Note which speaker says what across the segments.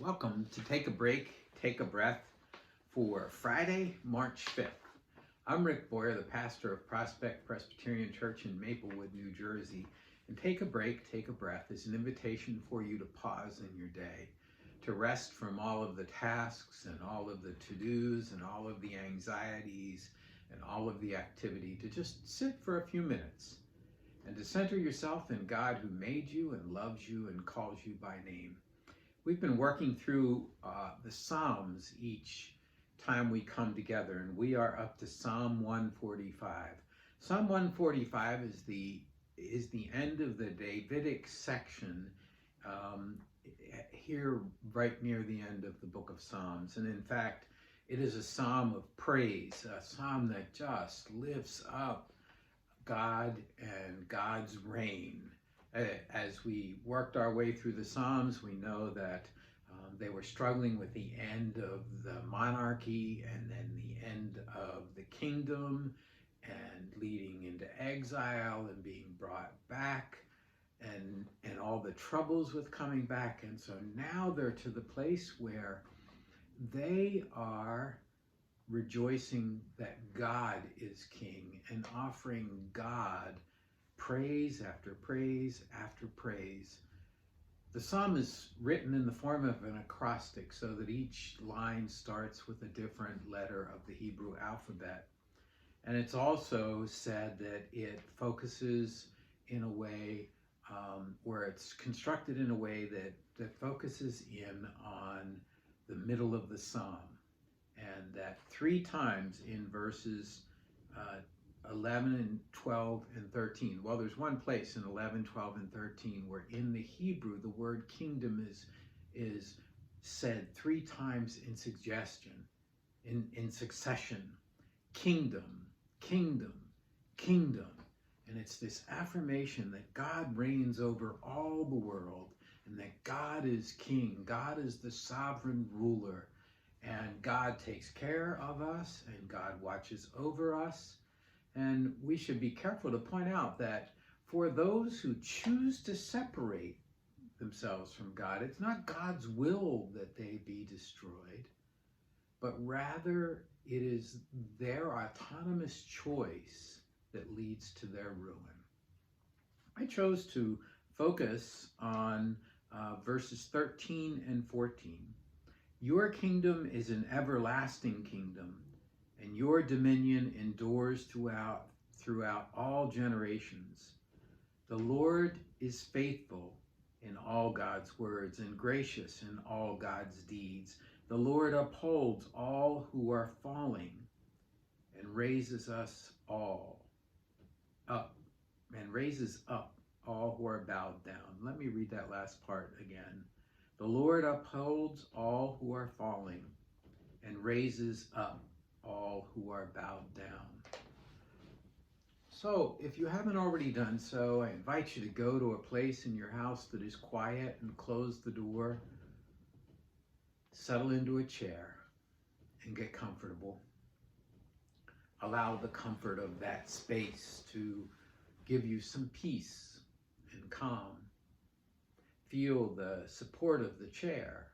Speaker 1: Welcome to Take a Break, Take a Breath for Friday, March 5th. I'm Rick Boyer, the pastor of Prospect Presbyterian Church in Maplewood, New Jersey. And Take a Break, Take a Breath is an invitation for you to pause in your day, to rest from all of the tasks and all of the to-dos and all of the anxieties and all of the activity, to just sit for a few minutes and to center yourself in God who made you and loves you and calls you by name. We've been working through the Psalms each time we come together, and we are up to Psalm 145. Psalm 145 is the end of the Davidic section here right near the end of the book of Psalms. And in fact, it is a psalm of praise, a psalm that just lifts up God and God's reign. As we worked our way through the Psalms, we know that they were struggling with the end of the monarchy and then the end of the kingdom and leading into exile and being brought back and all the troubles with coming back. And so now they're to the place where they are rejoicing that God is king and offering God praise after praise after praise. The psalm is written in the form of an acrostic so that each line starts with a different letter of the Hebrew alphabet. And it's also said that it focuses in a way where it's constructed in a way that focuses in on the middle of the psalm. And that 3 times in verses 11 and 12 and 13. Well, there's one place in 11, 12, and 13 where in the Hebrew the word kingdom is said 3 times in succession. Kingdom, kingdom, kingdom. And it's this affirmation that God reigns over all the world and that God is king. God is the sovereign ruler. And God takes care of us and God watches over us. And we should be careful to point out that for those who choose to separate themselves from God, it's not God's will that they be destroyed, but rather it is their autonomous choice that leads to their ruin. I chose to focus on verses 13 and 14. Your kingdom is an everlasting kingdom, and your dominion endures throughout all generations. The Lord is faithful in all God's words and gracious in all God's deeds. The Lord upholds all who are falling and raises us all up and raises up all who are bowed down. Let me read that last part again. The Lord upholds all who are falling and raises up all who are bowed down. So if you haven't already done so, I invite you to go to a place in your house that is quiet and close the door, settle into a chair and get comfortable. Allow the comfort of that space to give you some peace and calm. Feel the support of the chair.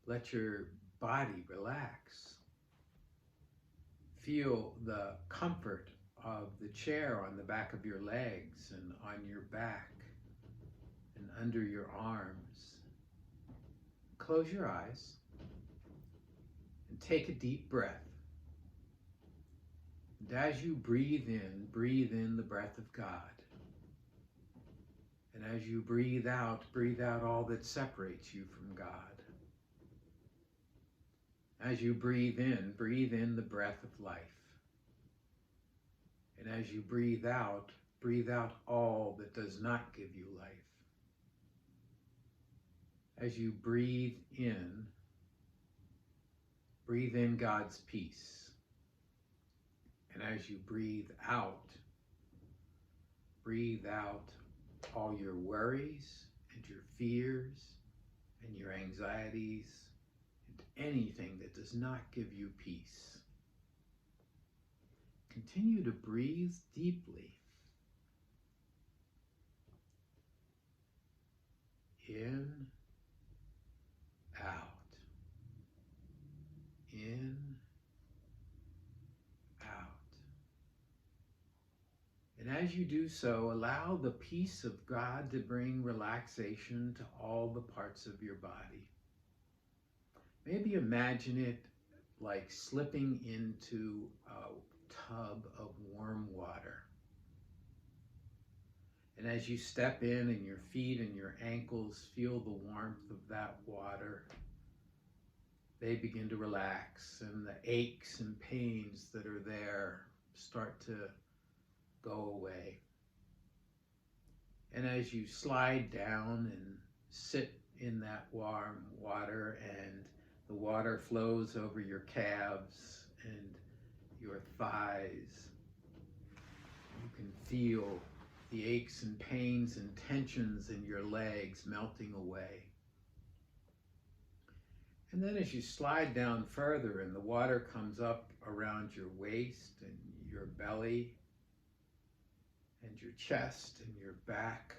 Speaker 1: Let your body relax. Feel the comfort of the chair on the back of your legs and on your back and under your arms. Close your eyes and take a deep breath. And as you breathe in the breath of God. And as you breathe out all that separates you from God. As you breathe in the breath of life. And as you breathe out all that does not give you life. As you breathe in God's peace. And as you breathe out all your worries and your fears and your anxieties and anything that does not give you peace. Continue to breathe deeply. In as you do so, allow the peace of God to bring relaxation to all the parts of your body. Maybe imagine it like slipping into a tub of warm water. And as you step in and your feet and your ankles feel the warmth of that water, they begin to relax, and the aches and pains that are there start to go away. And as you slide down and sit in that warm water, and the water flows over your calves and your thighs, you can feel the aches and pains and tensions in your legs melting away. And then as you slide down further and the water comes up around your waist and your belly and your chest and your back,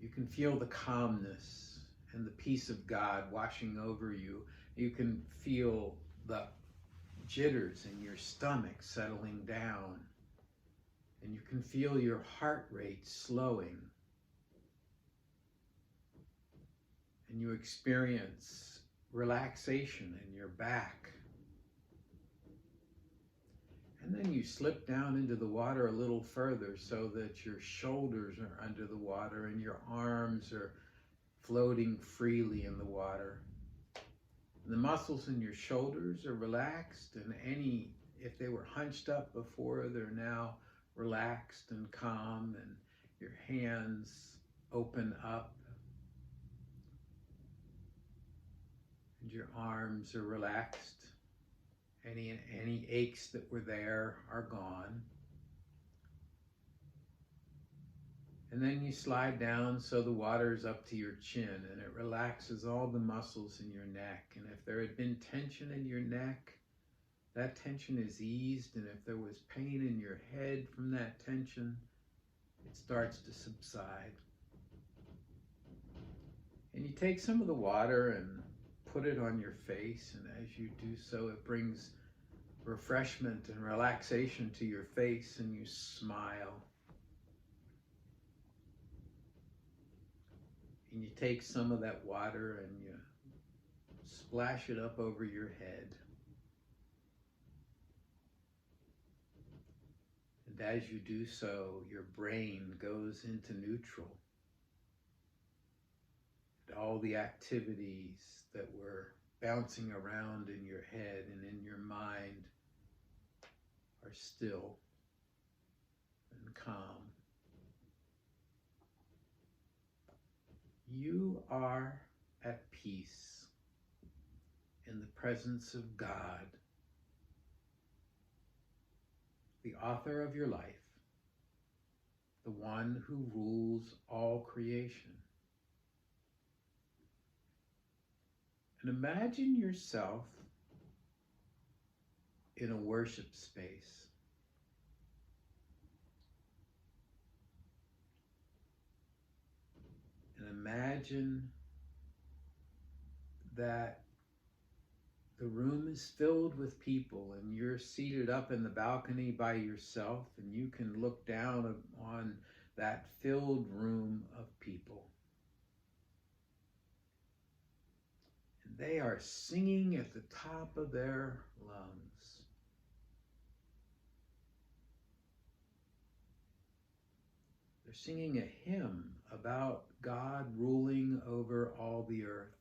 Speaker 1: you can feel the calmness and the peace of God washing over you. You can feel the jitters in your stomach settling down, and you can feel your heart rate slowing. And you experience relaxation in your back. And then you slip down into the water a little further so that your shoulders are under the water and your arms are floating freely in the water. And the muscles in your shoulders are relaxed, and if they were hunched up before, they're now relaxed and calm, and your hands open up. And your arms are relaxed. Any aches that were there are gone. And then you slide down so the water's up to your chin, and it relaxes all the muscles in your neck. And if there had been tension in your neck, that tension is eased. And if there was pain in your head from that tension, it starts to subside. And you take some of the water and put it on your face, and as you do so, it brings refreshment and relaxation to your face, and you smile. And you take some of that water and you splash it up over your head. And as you do so, your brain goes into neutral. All the activities that were bouncing around in your head and in your mind are still and calm. You are at peace in the presence of God, the author of your life, the one who rules all creation. And imagine yourself in a worship space. And imagine that the room is filled with people, and you're seated up in the balcony by yourself, and you can look down on that filled room of people. They are singing at the top of their lungs. They're singing a hymn about God ruling over all the earth.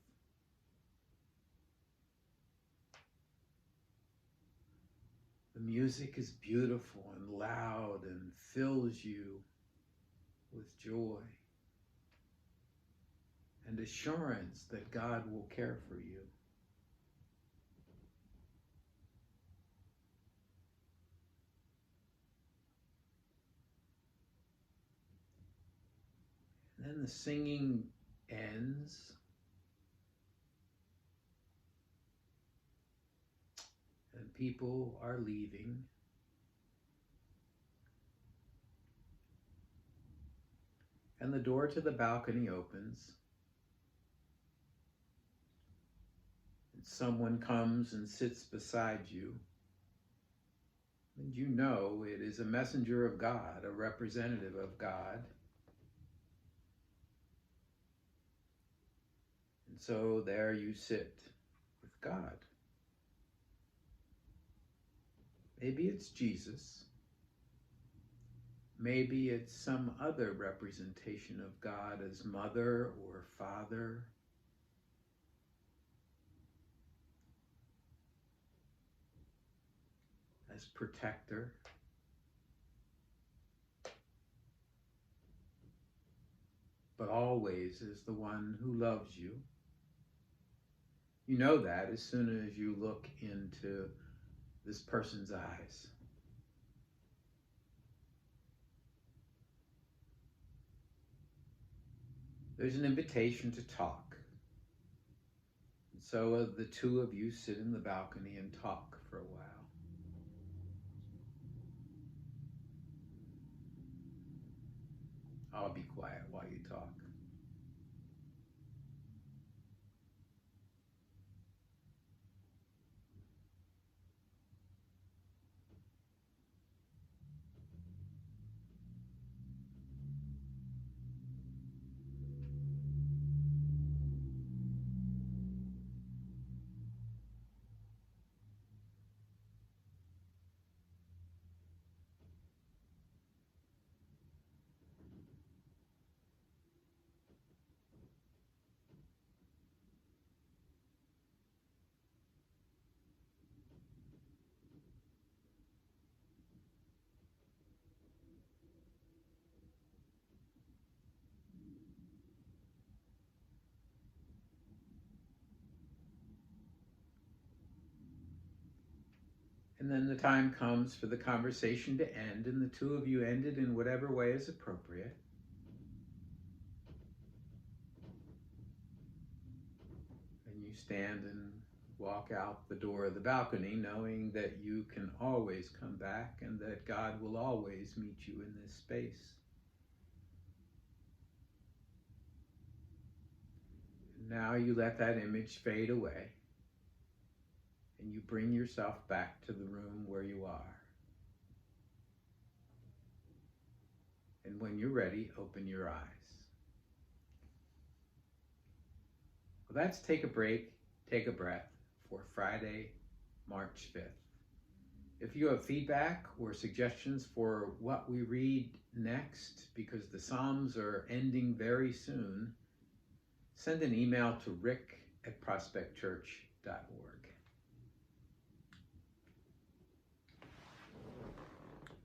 Speaker 1: The music is beautiful and loud and fills you with joy and assurance that God will care for you. And then the singing ends, and people are leaving. And the door to the balcony opens. And someone comes and sits beside you. And you know it is a messenger of God, a representative of God. And so there you sit with God. Maybe it's Jesus. Maybe it's some other representation of God as mother or father. As protector. But always as the one who loves you. You know that as soon as you look into this person's eyes. There's an invitation to talk. And so the two of you sit in the balcony and talk for a while. I'll be quiet while you talk. And then the time comes for the conversation to end, and the two of you end it in whatever way is appropriate. And you stand and walk out the door of the balcony, knowing that you can always come back and that God will always meet you in this space. And now you let that image fade away. And you bring yourself back to the room where you are. And when you're ready, open your eyes. Well, that's Take a Break, Take a Breath for Friday, March 5th. If you have feedback or suggestions for what we read next, because the Psalms are ending very soon, send an email to rick@prospectchurch.org.